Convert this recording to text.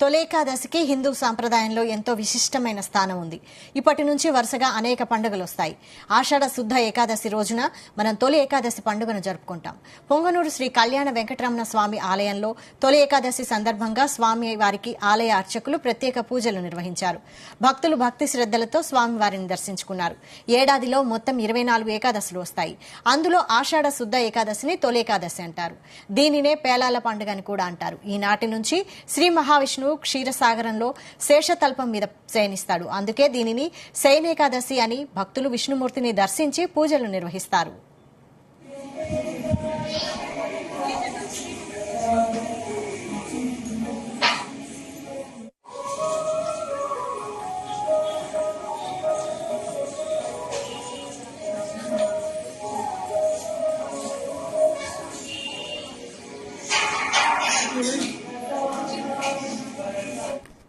తొలేకాదశికి హిందూ సాంప్రదాయంలో ఎంతో విశిష్టమైన స్థానం ఉంది. ఇప్పటి నుంచి వరుసగా అనేక పండుగలు వస్తాయి. ఆషాఢ శుద్ధ ఏకాదశి రోజున మనం తొలి ఏకాదశి పండుగను జరుపుకుంటాం. పొంగనూరు శ్రీ కళ్యాణ వెంకటరమణ స్వామి ఆలయంలో తొలి ఏకాదశి సందర్భంగా స్వామి వారికి ఆలయ అర్చకులు ప్రత్యేక పూజలు నిర్వహించారు. భక్తులు భక్తి శ్రద్దలతో స్వామివారిని దర్శించుకున్నారు. ఏడాదిలో మొత్తం 24 ఏకాదశులు వస్తాయి. అందులో ఆషాఢ శుద్ధ ఏకాదశిని తొలేకాదశి అంటారు. దీనినే పేలాల పండుగ అని కూడా అంటారు. ఈనాటి నుంచి శ్రీ మహావిష్ణువు క్షీరసాగరంలో శేషతల్పం మీద శయనిస్తాడు. అందుకే దీనిని శయనేకాదశి అని భక్తులు విష్ణుమూర్తిని దర్శించి పూజలు నిర్వహిస్తారు.